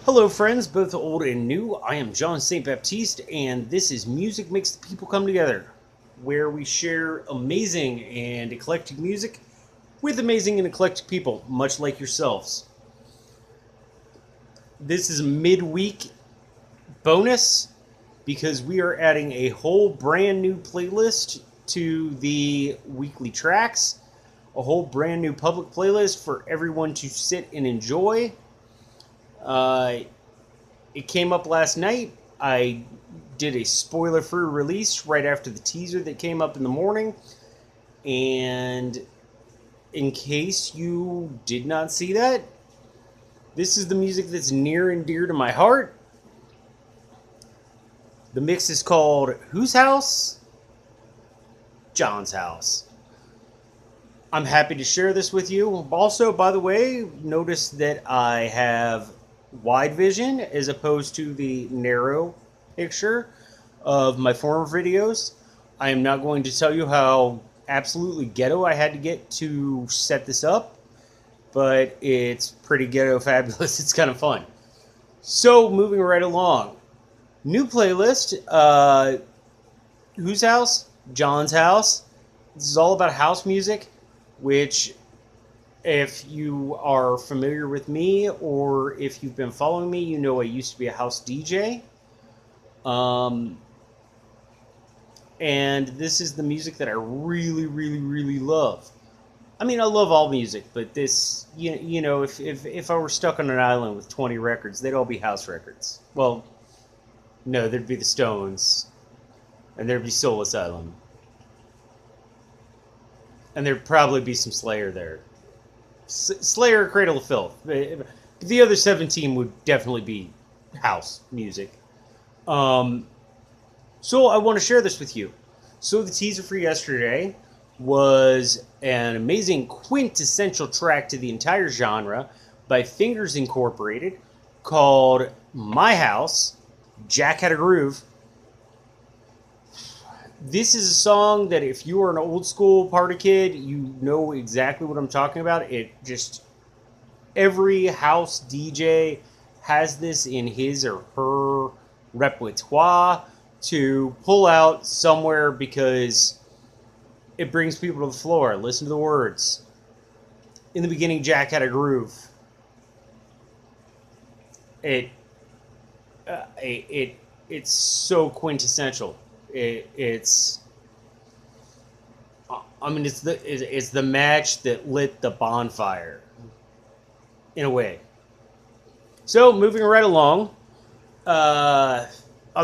Hello, friends, both old and new. I am John St. Baptiste, and this is Music Makes the People Come Together, where we share amazing and eclectic music with amazing and eclectic people, much like yourselves. This is a midweek bonus because we are adding a whole brand new playlist to the weekly tracks, a whole brand new public playlist for everyone to sit and enjoy. Uh, it came up last night. I did a spoiler free release right after the teaser that came up in the morning. And in case you did not see that, this is the music that's near and dear to my heart. The mix is called Whose House? John's House. I'm happy to share this with you. Also, by the way, notice that I have wide vision as opposed to the narrow picture of my former videos. I am not going to tell you how absolutely ghetto I had to get to set this up, but it's pretty ghetto fabulous. It's kind of fun. So, moving right along. New playlist. Whose house? John's house. This is all about house music, which, if you are familiar with me or if you've been following me, you know I used to be a house DJ. Um, and this is the music that I really, really, really love. I mean, I love all music, but this, if I were stuck on an island with 20 records, they'd all be house records. Well, no, there'd be the Stones, and there'd be Soul Asylum, and there'd probably be some Slayer there. Slayer, Cradle of Filth. The other 17 would definitely be house music. Um, so I want to share this with you. So the teaser for yesterday was an amazing quintessential track to the entire genre by Fingers Incorporated called My House, Jack Had a Groove. This is a song that if you are an old school party kid, you know exactly what I'm talking about. It just, every house DJ has this in his or her repertoire to pull out somewhere because it brings people to the floor. Listen to the words. In the beginning, Jack had a groove. It, it's so quintessential. It's I mean, it's the match that lit the bonfire, in a way. So moving right along, on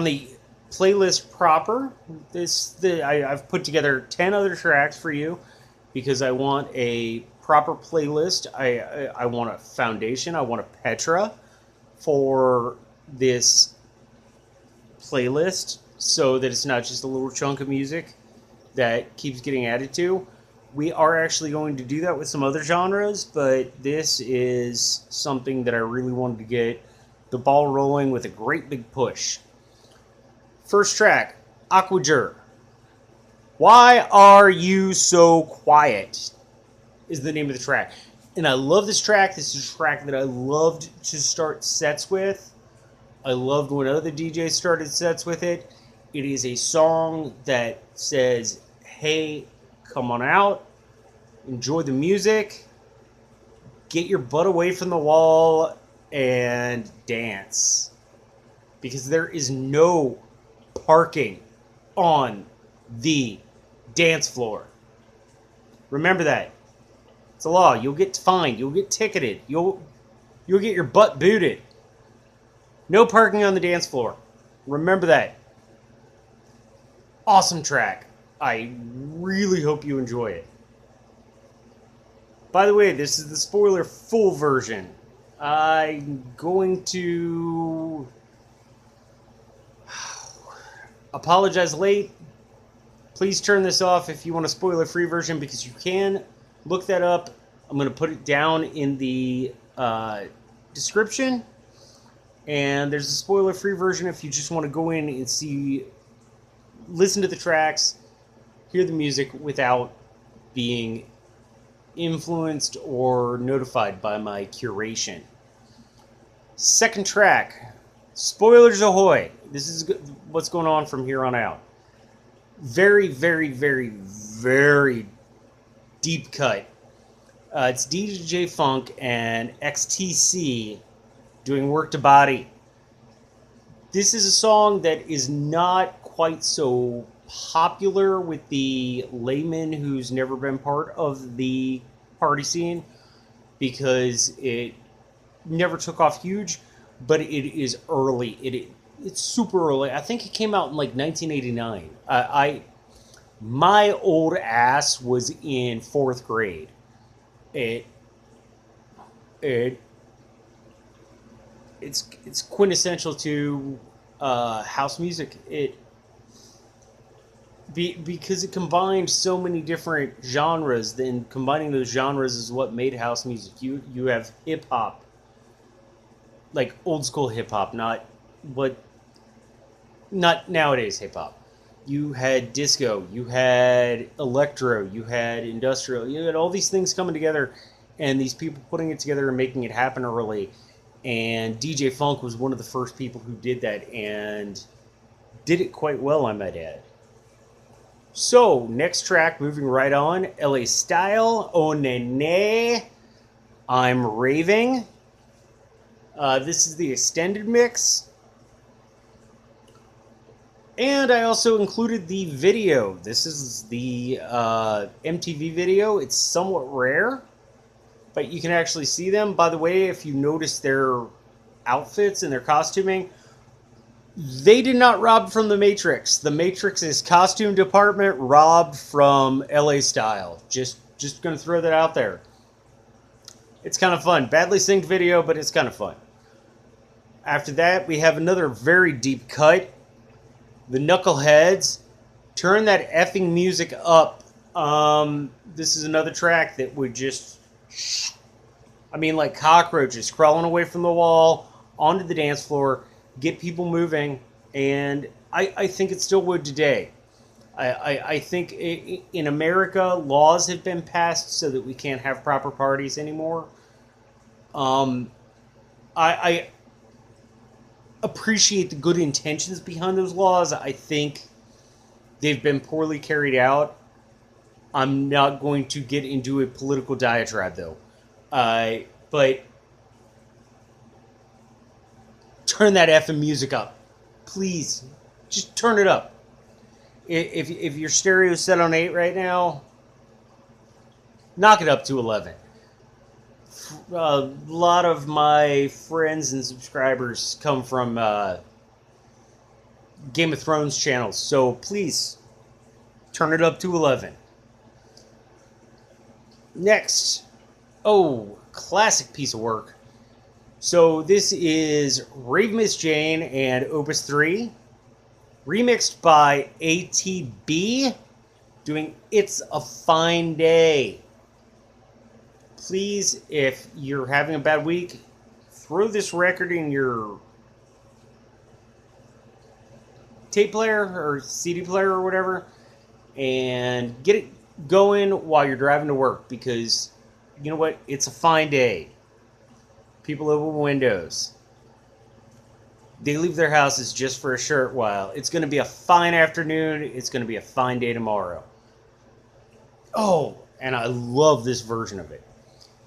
the playlist proper, I've put together 10 other tracks for you because I want a proper playlist. I want a foundation. I want a Petra for this playlist so that it's not just a little chunk of music that keeps getting added to. We are actually going to do that with some other genres, but this is something that I really wanted to get the ball rolling with a great big push. First track, Aquager. Why Are You So Quiet is the name of the track. And I love this track. This is a track that I loved to start sets with. I loved when other DJs started sets with it. It is a song that says, hey, come on out, enjoy the music, get your butt away from the wall, and dance. Because there is no parking on the dance floor. Remember that. It's a law. You'll get fined. You'll get ticketed. You'll get your butt booted. No parking on the dance floor. Remember that. Awesome track. I really hope you enjoy it. By the way, this is the spoiler full version. I'm going to apologize late. Please turn this off if you want a spoiler free version because you can look that up. I'm going to put it down in the description. And there's a spoiler free version if you just want to go in and listen to the tracks, hear the music without being influenced or notified by my curation. Second track, spoilers ahoy. This is what's going on from here on out. Very, very, very, very deep cut. It's DJ Funk and XTC doing Work to Body. This is a song that is not quite so popular with the layman who's never been part of the party scene because it never took off huge, but it is early. It's super early. I think it came out in like 1989. My old ass was in 4th grade. It's quintessential to house music. Because it combined so many different genres. Then combining those genres is what made house music. You have hip hop, like old school hip hop, not nowadays hip hop. You had disco, you had electro, you had industrial, you had all these things coming together, and these people putting it together and making it happen early. And DJ Funk was one of the first people who did that, and did it quite well, I might add. So, next track, moving right on, LA Style, Oh Nene, I'm Raving. This is the extended mix. And I also included the video. This is the MTV video. It's somewhat rare, but you can actually see them. By the way, if you notice their outfits and their costuming, they did not rob from The Matrix. The Matrix's costume department robbed from LA Style. Just going to throw that out there. It's kind of fun. Badly synced video, but it's kind of fun. After that, we have another very deep cut. The Knuckleheads, turn that effing music up. This is another track that would just, like cockroaches crawling away from the wall onto the dance floor, get people moving, and I think it still would today. I think in America, laws have been passed so that we can't have proper parties anymore. I appreciate the good intentions behind those laws. I think they've been poorly carried out. I'm not going to get into a political diatribe, though. But turn that effing music up. Please. Just turn it up. If your stereo's set on 8 right now, knock it up to 11. A lot of my friends and subscribers come from Game of Thrones channels, so please turn it up to 11. Next, classic piece of work. So this is Rave Miss Jane and Opus 3, remixed by ATB, doing It's a Fine Day. Please, if you're having a bad week, throw this record in your tape player or CD player or whatever and get it going while you're driving to work, because you know what? It's a fine day. People open windows. They leave their houses just for a short while. It's going to be a fine afternoon. It's going to be a fine day tomorrow. Oh, and I love this version of it.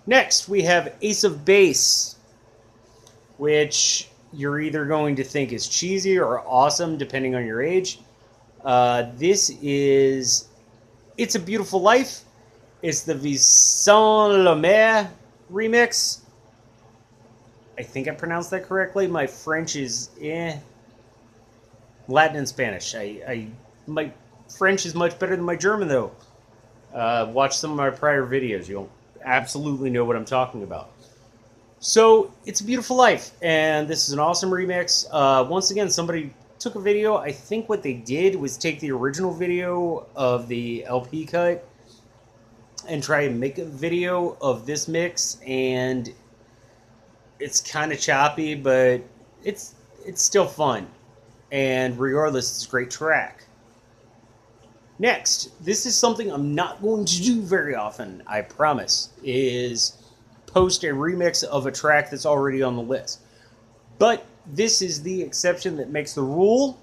Next, we have Ace of Base, which you're either going to think is cheesy or awesome, depending on your age. This is It's a Beautiful Life. It's the Vincent Lemaire remix. I think I pronounced that correctly. My French is Latin and Spanish. My French is much better than my German, though. Watch some of my prior videos. You'll absolutely know what I'm talking about. So, It's a Beautiful Life, and this is an awesome remix. Once again, somebody took a video. I think what they did was take the original video of the LP cut and try and make a video of this mix, and it's kind of choppy, but it's still fun. And regardless, it's a great track. Next, this is something I'm not going to do very often, I promise, is post a remix of a track that's already on the list. But this is the exception that makes the rule.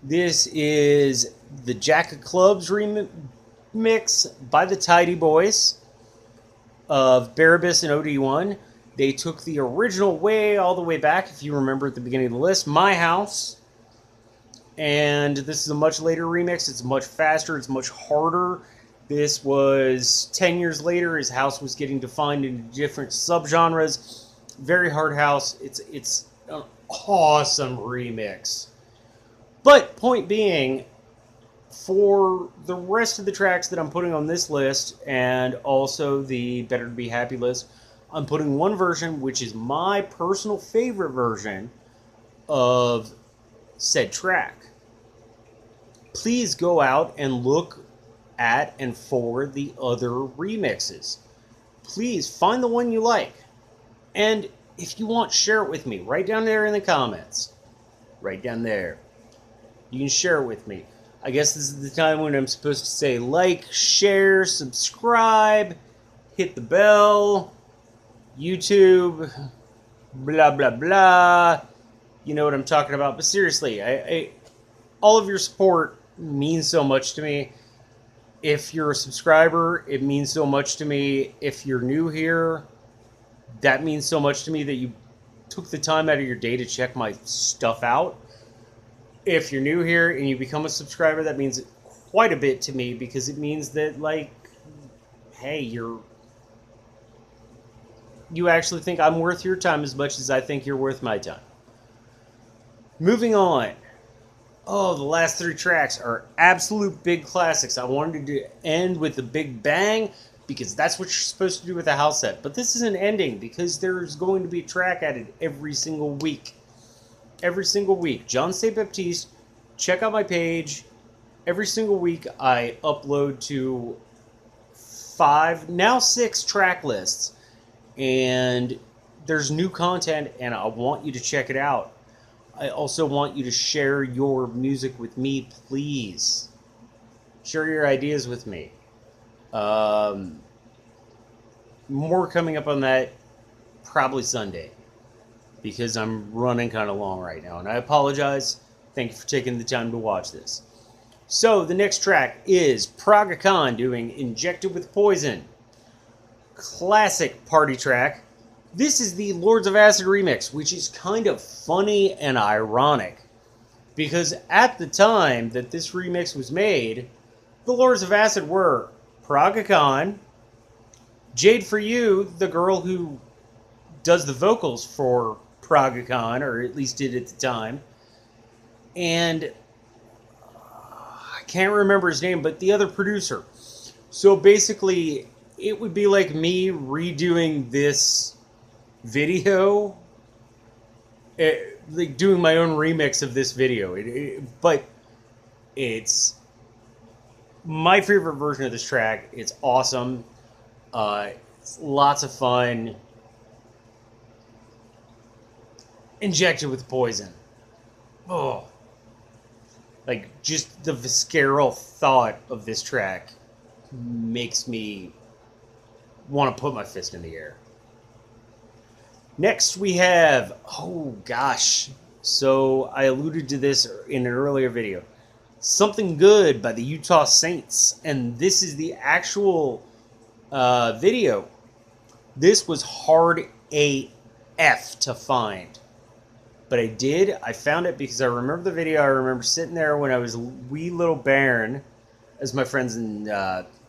This is the Jack of Clubs remix by the Tidy Boys of Barabbas and OD1. They took the original way all the way back, if you remember at the beginning of the list, My House. And this is a much later remix. It's much faster. It's much harder. This was 10 years later. His house was getting defined into different subgenres. Very hard house. It's an awesome remix. But point being, for the rest of the tracks that I'm putting on this list, and also the Better to Be Happy list, I'm putting one version, which is my personal favorite version of said track. Please go out and look at and for the other remixes. Please find the one you like. And if you want, share it with me. Right down there in the comments. Right down there. You can share it with me. I guess this is the time when I'm supposed to say like, share, subscribe, hit the bell, YouTube, blah, blah, blah. You know what I'm talking about. But seriously, all of your support means so much to me. If you're a subscriber, it means so much to me. If you're new here, that means so much to me that you took the time out of your day to check my stuff out. If you're new here and you become a subscriber, that means quite a bit to me, because it means that, like, hey, you actually think I'm worth your time as much as I think you're worth my time. Moving on. Oh, the last three tracks are absolute big classics. I wanted to end with a big bang, because that's what you're supposed to do with a house set. But this isn't ending, because there's going to be a track added every single week. Every single week. John St. Baptiste, check out my page. Every single week I upload to 5, now 6 track lists. And there's new content, and I want you to check it out. I also want you to share your music with me, please. Share your ideas with me. More coming up on that probably Sunday, because I'm running kind of long right now, and I apologize. Thank you for taking the time to watch this. So the next track is Praga Khan doing Injected with Poison. Classic party track. This is the Lords of Acid remix, which is kind of funny and ironic, because at the time that this remix was made, the Lords of Acid were Praga Khan, Jade For You, the girl who does the vocals for Praga Khan, or at least did at the time, and I can't remember his name, but the other producer. So basically, it would be like me redoing this video, like doing my own remix of this video. But it's my favorite version of this track. It's awesome. It's lots of fun. Injected with Poison. Oh. Like, just the visceral thought of this track makes me want to put my fist in the air. Next we have, oh gosh, so I alluded to this in an earlier video. Something Good by the Utah Saints. And this is the actual video. This was hard AF to find. But I found it because I remember the video. I remember sitting there when I was a wee little bairn, as my friends in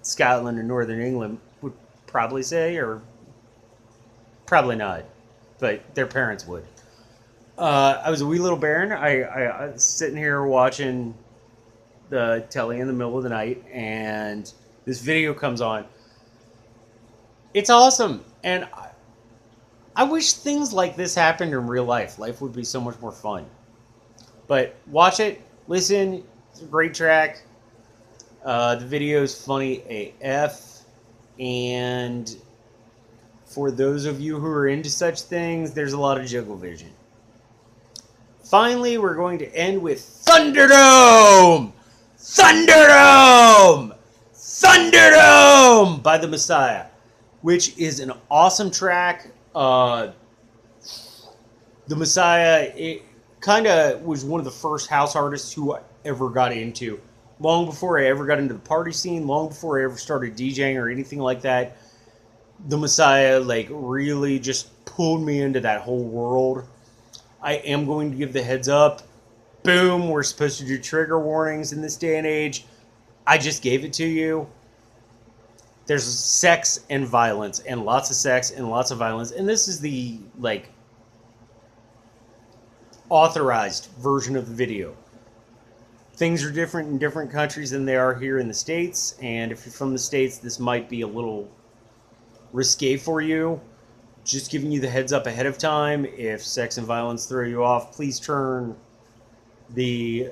Scotland and Northern England would probably say, or probably not, but their parents would. I was a wee little bairn. I was sitting here watching the telly in the middle of the night, and this video comes on. It's awesome, and I wish things like this happened in real life. Life would be so much more fun. But watch it, listen. It's a great track. The video is funny AF, and for those of you who are into such things, there's a lot of juggle vision. Finally, we're going to end with Thunderdome! Thunderdome! Thunderdome! By The Messiah, which is an awesome track. The Messiah, it kind of was one of the first house artists who I ever got into. Long before I ever got into the party scene, long before I ever started DJing or anything like that, the Messiah like really just pulled me into that whole world. I am going to give the heads up. Boom, we're supposed to do trigger warnings in this day and age. I just gave it to you. There's sex and violence, and lots of sex and lots of violence, and this is the like authorized version of the video. Things are different in different countries than they are here in the States, and if you're from the States, this might be a little risque for you. Just giving you the heads up ahead of time. If sex and violence throw you off, please turn the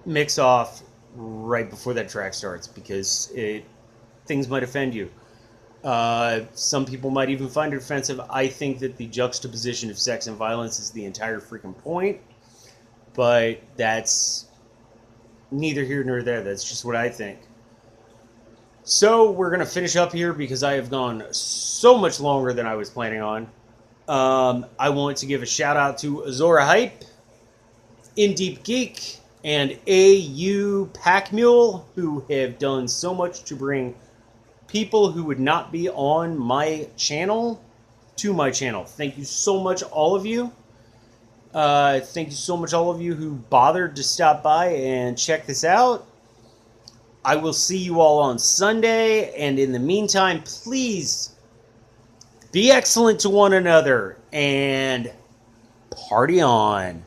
mix off right before that track starts, because things might offend you. Some people might even find it offensive. I think that the juxtaposition of sex and violence is the entire freaking point, but that's neither here nor there. That's just what I think. So we're going to finish up here because I have gone so much longer than I was planning on. I want to give a shout out to Azora Hype, In Deep Geek, and AU Pack Mule, who have done so much to bring people who would not be on my channel to my channel. Thank you so much, all of you. Thank you so much, all of you who bothered to stop by and check this out. I will see you all on Sunday, and in the meantime, please be excellent to one another and party on.